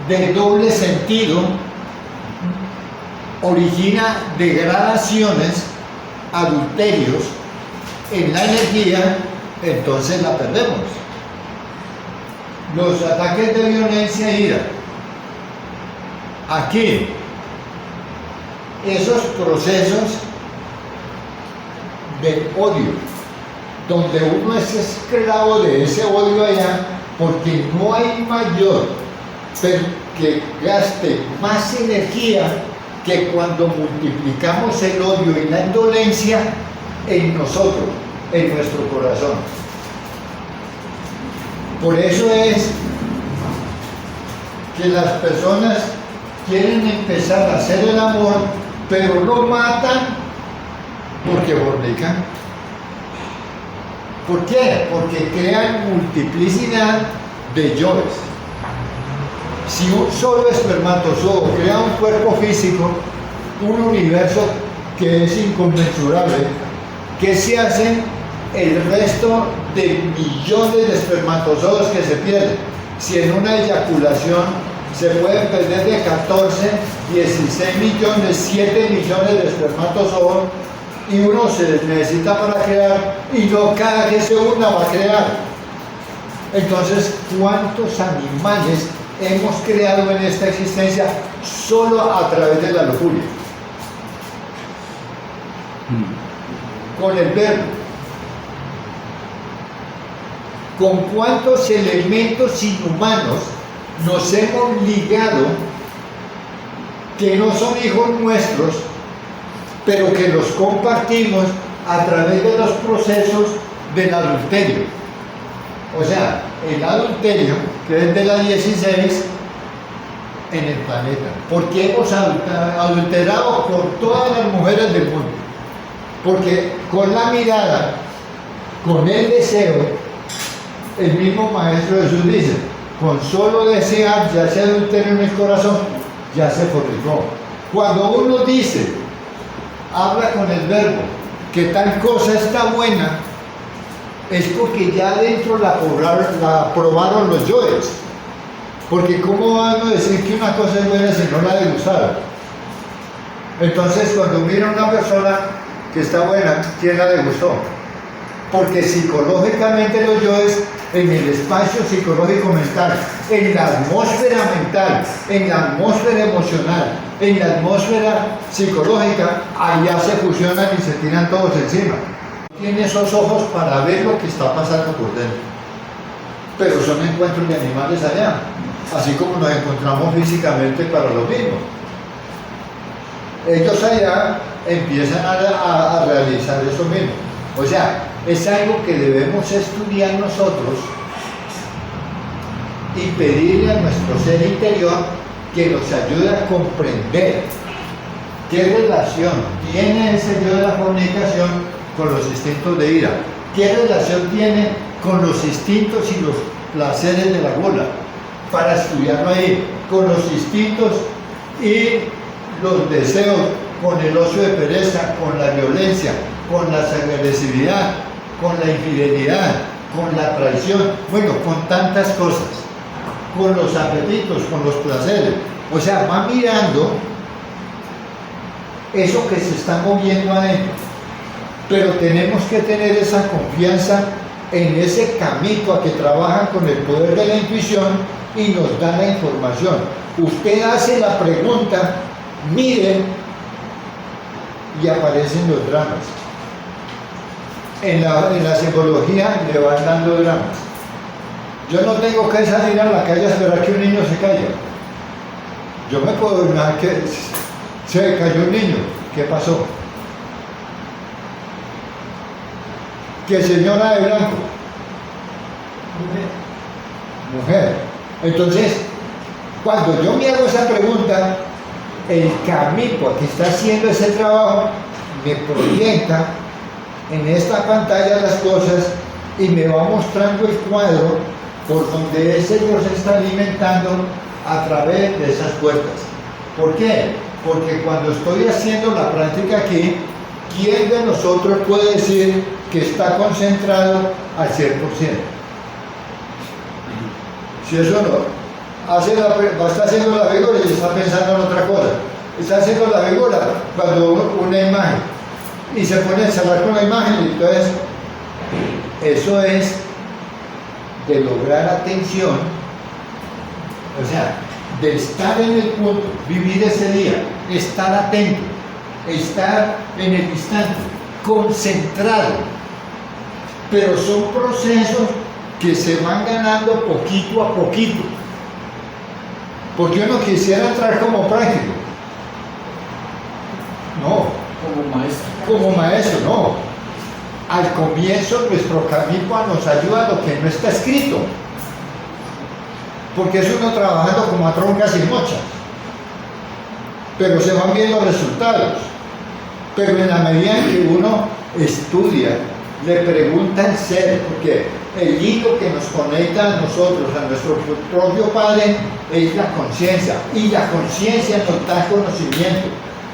de doble sentido, origina degradaciones, adulterios en la energía, entonces la perdemos. Los ataques de violencia e ira, aquí, esos procesos de odio, donde uno es esclavo de ese odio allá, porque no hay mayor que gaste más energía que cuando multiplicamos el odio y la indolencia en nosotros, en nuestro corazón. Por eso es que las personas quieren empezar a hacer el amor, pero lo matan porque fornican. ¿Por qué? Porque crean multiplicidad de yoes. Si un solo espermatozoide crea un cuerpo físico, un universo que es inconmensurable, ¿qué se hace el resto de millones de espermatozoides que se pierden? Si en una eyaculación se pueden perder de 14, 16 millones, 7 millones de espermatozoides, y uno se necesita para crear, y no cada que se una va a crear. Entonces, ¿cuántos animales hemos creado en esta existencia solo a través de la lujuria? Con el verbo. ¿Con cuántos elementos inhumanos nos hemos ligado que no son hijos nuestros, pero que los compartimos a través de los procesos del adulterio? O sea, el adulterio, que es de la 16 en el planeta, porque hemos adulterado por todas las mujeres del mundo, porque con la mirada, con el deseo, el mismo Maestro Jesús dice: con solo desear ya se adultera en el corazón. ya se fornicó. Cuando uno dice, habla con el verbo, que tal cosa está buena, es porque ya adentro la probaron los yoes. Porque ¿cómo van a decir que una cosa es buena si no la degustaron? Entonces, cuando mira a una persona que está buena, ¿quién la degustó? Porque psicológicamente los yoes, en el espacio psicológico mental, en la atmósfera mental, en la atmósfera emocional, en la atmósfera psicológica, allá se fusionan y se tiran todos encima. Tiene esos ojos para ver lo que está pasando por dentro. Pero son encuentros de animales allá, así como nos encontramos físicamente para lo mismo. Ellos allá empiezan a realizar eso mismo. O sea, es algo que debemos estudiar nosotros y pedirle a nuestro ser interior que nos ayude a comprender qué relación tiene ese yo de la fornicación con los instintos de ira, qué relación tiene con los instintos y los placeres de la gula, para estudiarlo ahí, con los instintos y los deseos, con el ocio de pereza, con la violencia, con la agresividad, con la infidelidad, con la traición, bueno, con tantas cosas, con los apetitos, con los placeres. O sea, va mirando eso que se está moviendo adentro. Pero tenemos que tener esa confianza en ese camino que trabaja con el poder de la intuición y nos da la información. Usted hace la pregunta, miren, y aparecen los dramas. En la psicología le van dando dramas. Yo no tengo que salir a la calle a esperar que un niño se caiga. Yo me puedo imaginar que se cayó un niño. ¿Qué pasó? ¿Qué señora de blanco? Mujer. Entonces, cuando yo me hago esa pregunta, el camino que está haciendo ese trabajo me proyecta en esta pantalla las cosas y me va mostrando el cuadro por donde ese yo se está alimentando a través de esas puertas. ¿Por qué? Porque cuando estoy haciendo la práctica aquí, ¿quién de nosotros puede decir que está concentrado al 100%? Si eso no, está haciendo la figura y está pensando en otra cosa. Está haciendo la figura cuando una imagen y se pone a encerrar con la imagen, y entonces eso es de lograr atención, o sea, de estar en el punto, vivir ese día, estar atento, estar en el instante, concentrado. Pero son procesos que se van ganando poquito a poquito, porque uno quisiera entrar como práctico, no. Como maestro, no. Al comienzo nuestro camino nos ayuda a lo que no está escrito. Porque es uno trabajando como a troncas y mochas. Pero se van viendo resultados. Pero en la medida en que uno estudia, le pregunta al ser, porque el hilo que nos conecta a nosotros, a nuestro propio Padre, es la conciencia. Y la conciencia nos da conocimiento.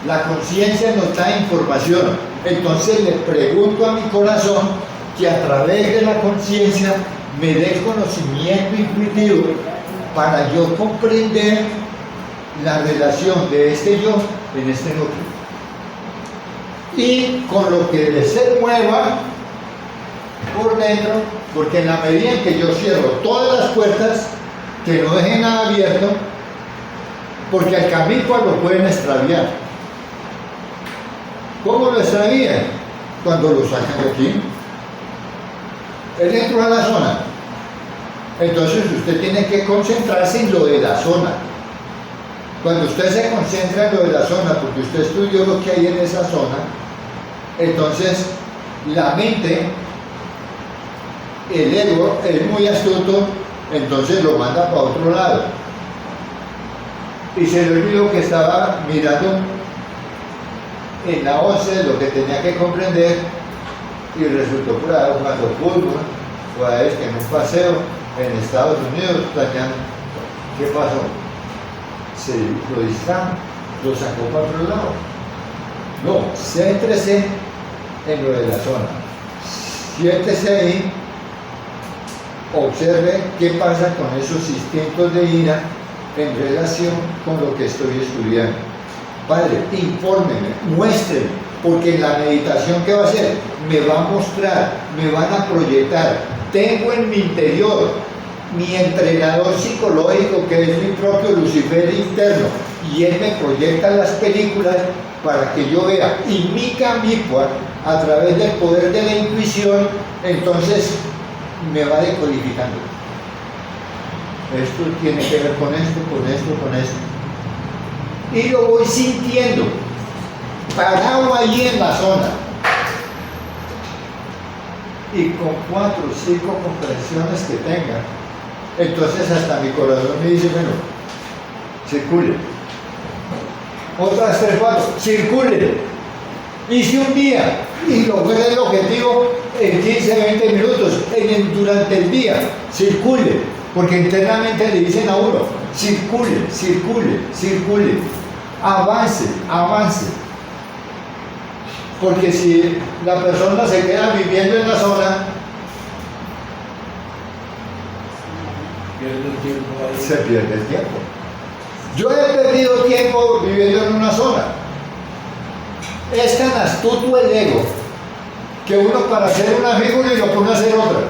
La conciencia nos da información. Entonces le pregunto a mi corazón que a través de la conciencia me dé conocimiento intuitivo para yo comprender la relación de este yo en este núcleo. Y con lo que se mueva por dentro, porque en la medida en que yo cierro todas las puertas, que no deje nada abierto, porque al camino lo pueden extraviar. ¿Cómo lo extravían? Cuando lo sacan de aquí. Él entró a la zona. Entonces usted tiene que concentrarse en lo de la zona. Cuando usted se concentra en lo de la zona, porque usted estudió lo que hay en esa zona, entonces la mente, el ego es muy astuto, entonces lo manda para otro lado. Y se le olvidó que estaba mirando en la 11 lo que tenía que comprender, y resultó por ahí jugando fútbol, o a en un paseo en Estados Unidos, planeando. ¿Qué pasó? se lo distrajo, lo sacó para otro lado. No, céntrese en lo de la zona. Siéntese ahí, observe qué pasa con esos instintos de ira en relación con lo que estoy estudiando. Padre, infórmeme, muéstreme, porque en la meditación que va a hacer me va a mostrar, me van a proyectar. Tengo en mi interior mi entrenador psicológico, que es mi propio Lucifer interno, y él me proyecta las películas para que yo vea, y mi camino a través del poder de la intuición, entonces me va decodificando. Esto tiene que ver con esto, con esto, con esto. Y lo voy sintiendo, parado ahí en la zona. Y con 4 o 5 comprensiones que tenga, entonces hasta mi corazón me dice, bueno, circule. Otras 3, 4, circule. Hice un día y logré el objetivo en 15, 20 minutos, durante el día, circule. Porque internamente le dicen a uno, circule, circule, circule, avance, avance. Porque si la persona se queda viviendo en la zona, se pierde el tiempo. Yo he perdido tiempo viviendo en una zona. Es tan astuto el ego que uno, para hacer una figura, y lo pone a hacer otra.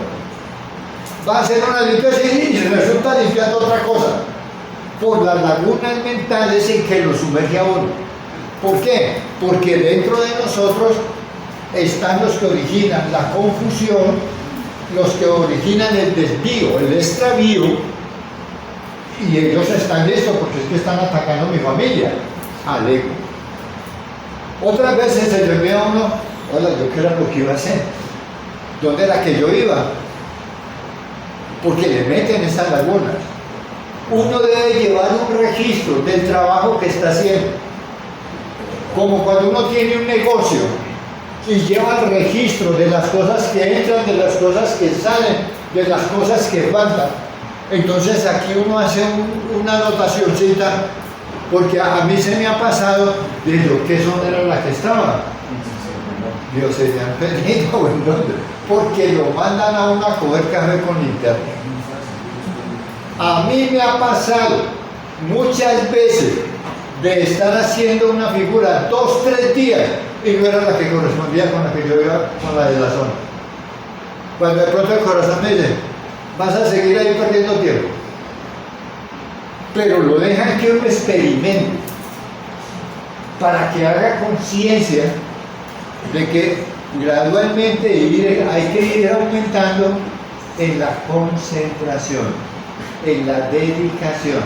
Va a hacer una limpieza y resulta limpiando otra cosa, por las lagunas mentales en que lo sumerge a uno. ¿Por qué? Porque dentro de nosotros están los que originan la confusión, los que originan el desvío, el extravío, y ellos están listos porque es que están atacando a mi familia, al ego. Otras veces se le ve a uno, hola, yo qué era lo que iba a hacer, dónde era que yo iba, porque le meten esas lagunas. Uno debe llevar un registro del trabajo que está haciendo, como cuando uno tiene un negocio y lleva el registro de las cosas que entran, de las cosas que salen, de las cosas que faltan. Entonces aquí uno hace una anotacioncita, porque a mí se me ha pasado de lo que zona era la que estaba. Dios, se me han perdido, porque lo mandan a uno a coger café con linterna. A mí me ha pasado muchas veces de estar haciendo una figura 2, 3 días y no era la que correspondía con la que yo iba, con la de la zona. Cuando de pronto el corazón me dice, vas a seguir ahí perdiendo tiempo. Pero lo dejan que uno experimente para que haga conciencia de que gradualmente hay que ir aumentando en la concentración, en la dedicación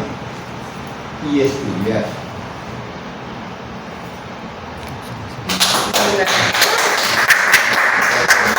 y estudiar. Gracias.